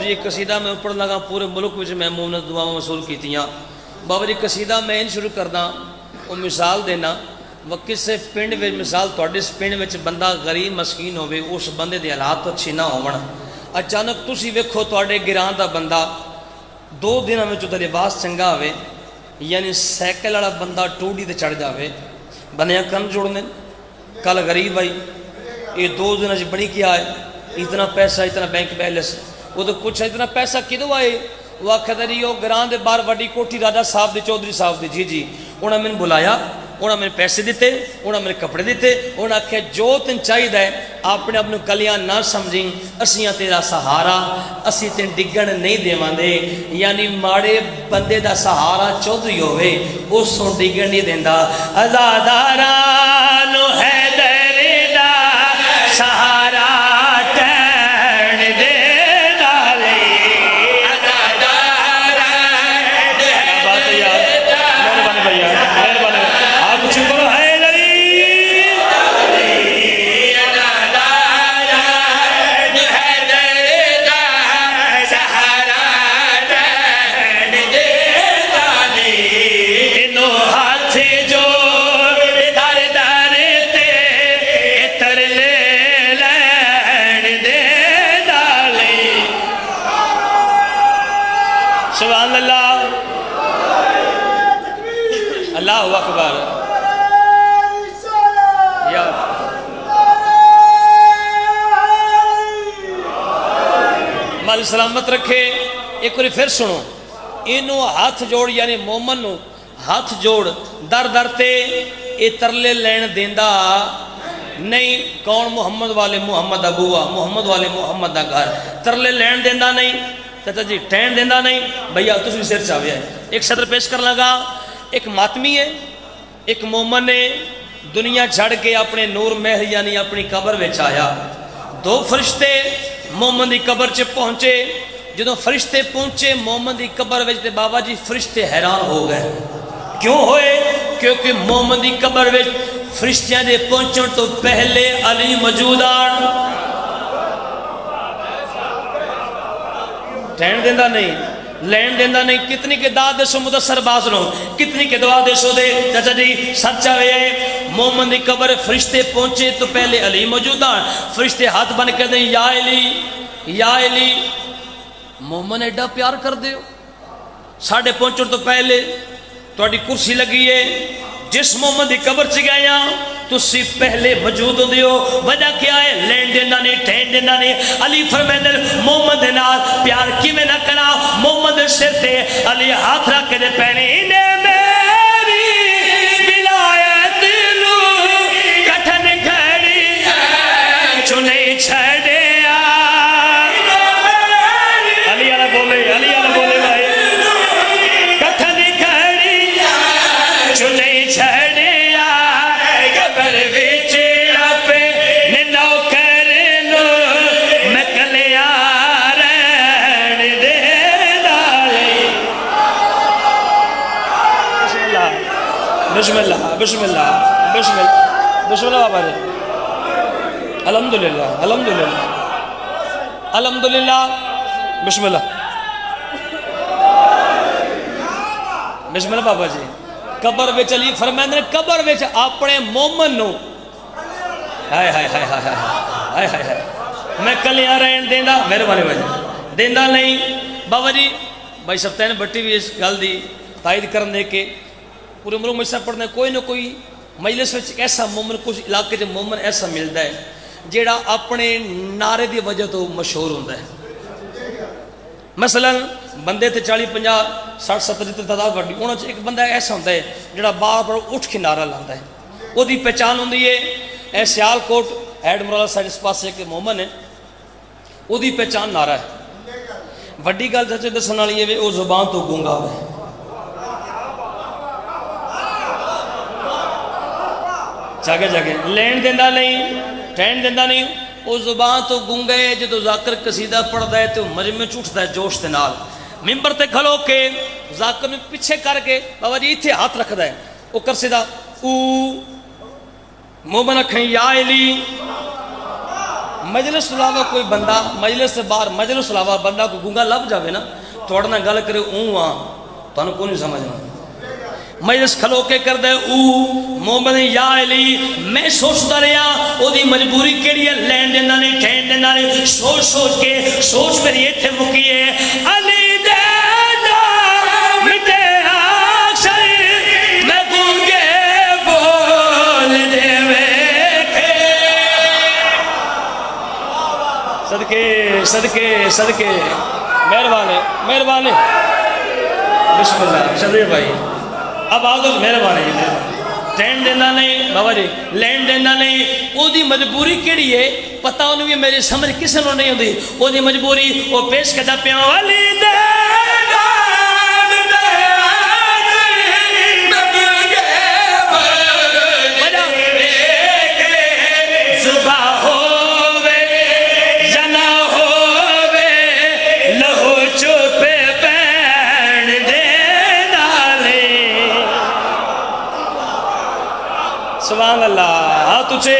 जी एक कसीदा मैं पढ़न लगा पूरे मुल्क में मैं मुहम्मद दुआवां वसूल कीतियां। बाबा जी कसीदा मैं इन शुरू करदा वो मिसाल देना व किसी पिंड में मिसाल तुहाडे इस पिंड में बंदा गरीब मस्कीन होवे उस बंदे दे हालात अच्छे ना होवन अचानक तुसी वेखो तुहाडे गिरां दा बंदा 2 दिनों में उहदा लिबास चंगा होवे यानी साइकिल वाला बंदा टूड़ी ते चढ़ जावे बनिया कन जोड़ने कल गरीब आई ये 2 दिनों बनी क्या है इतना पैसा इतना बैंक बैलेंस वो तो कुछ इतना पैसा किदों आए वो आखिर जी वो ग्रां के बाहर वड्डी कोठी राजा साहब दी चौधरी साहब दी जी जी उन्हें मैंने बुलाया उन्हें मैंने पैसे दिते उन्हें मैंने कपड़े दिते उन्हें आख्या जो तेन चाहिए अपने आप कलियां ना समझी असियां तेरा सहारा असी तेन डिगण नहीं देवांगे यानी माड़े बंदे दा सहारा चौधरी होवे उसों डिगण नहीं देंदा अज़ादारा नु हैदर दा सहारा सलामत रखे। एक बार फिर सुनो इनू हाथ जोड़ यानी मोमन नू हाथ जोड़ दर दर ते ये तरले लैन देंदा नहीं कौन मोहम्मद वाले मोहम्मद दा बूआ मोहम्मद वाले मोहम्मद दा घर तरले लैन देंदा नहीं चाचा जी ठहन देंदा नहीं भैया तुसी सिर चावे एक सदर पेश कर लगा एक मातमी है एक मोमन ने दुनिया छड़ के अपने नूर महल यानी अपनी कबर विच आया 2 फरिश्ते मोमन की कबर च पहुंचे जो फरिश्ते पहुंचे मोमन की कबर विच ते बाबा जी फरिश्ते हैरान हो गए क्यों होए क्योंकि मोमन की कबर विच फरिश्तियां दे पहुंचण तो पहले अली मौजूद आन ठहन देंदा नहीं लैन देंदा नहीं कितनी के दाद दसो मुदस्सर बाजनो कितनी के दुआ देसो दे चाचा जी सच्चा वे मोमन की कबर फरिश्ते पहुंचे तो पहले अली मौजूद फरिश्ते हाथ बन के दें या अली मोमन एडा प्यार कर दे साढ़े पहुंचने तो पहले थोड़ी कुर्सी लगी है जिस मोमन की कबर च गया तुसी पहले मौजूद होंदे हो वजह क्या है लैन देना नहीं ठहन देना नहीं अली फरमांदे मोहम्मद दे नाल प्यार किवें ना करा मोहम्मद दे सिर ते अली हाथ रख के दे पैने इने मेरी विलायत नू कठन घड़ी चुने छड़िया अली वाला बोले भाई कठन घड़ी चुने छड़िया कबर विच अपने नौकर नो मैं कलिया रहन दे डाले बिस्मिल्लाह बिस्मिल्लाह बिस्मिल्लाह बिस्मिल्लाह बाबा जी अल्हम्दुलिल्लाह अल्हम्दुलिल्लाह अल्हम्दुलिल्लाह बिस्मिल्लाह बिस्मिल्लाह बाबा जी कबर विच अली फरमांदे ने कबर विच अपने मोमन नू हाय हाय हाय हाय हाय हाय हाय मैं कलियां रहन देंदा मेहरबानी भाई देंदा नहीं बाबा जी भाई सप्ताह बट्टी भी इस गल दी तायद करन दे के पूरे मुल्क में सब पढ़ने कोई ना कोई मजलिस में ऐसा मोमन कुछ इलाके च मोमन ऐसा मिलता है जेड़ा अपने नारे की वजह तो मशहूर होता है मसलन बंदे तो 40-50-60-70 की तादाद वड्डी उन्होंने एक बंदा ऐसा होता है जोड़ा बार बार उठ के नारा लाता है वही पहचान होंगी है ए सियालकोट हैडमराला साइड इस पास एक मोमन है वही पहचान नारा है वड्डी गल सच दसन वाली है वो जुबान तो गूंगा है जागे जागे लैन देंदा नहीं ठहन देंदा नहीं वो जुबान तो गूंगा है जो जाकर कसीदा पढ़ता है तो मजमे च उठता है जोश के नाल मिंबर ते खलो के जाकर में पीछे करके बाबा जी इत्थे हाथ रखता है वो कर सीधा ऊ मोमन अखें या अली मजलिस ਤੋਂ ਇਲਾਵਾ कोई बंदा मजलिस से बाहर मजलिस ਤੋਂ ਇਲਾਵਾ बंदा कोई गूंगा लभ जाए ना थोड़े नाल गल करे ऊँ तुहानू को नहीं समझ आना मजलिस खलो के कर दे मोहम्मद या अली मैं सोचता रहा ओदी मजबूरी केड़ी है लैन देना नहीं ठहन देना नहीं सोच सोच के सोच मेरी इत्थे मुकी है अली दे नाम ते अक्सर मैं गूंगे बोल देवे सदके सदके सदके मेहरबानी मेहरबानी बिस्मिल्लाह शबीर भाई अब आ दो मेहरबानी जी टैन देना नहीं बाबा जी लैन देना नहीं ओदी मजबूरी केड़ी है पता उन्हें भी मेरी समझ किसी को नहीं होती ओदी मजबूरी वो पेश करता पिया वाली दे सुभान अल्लाह तुझे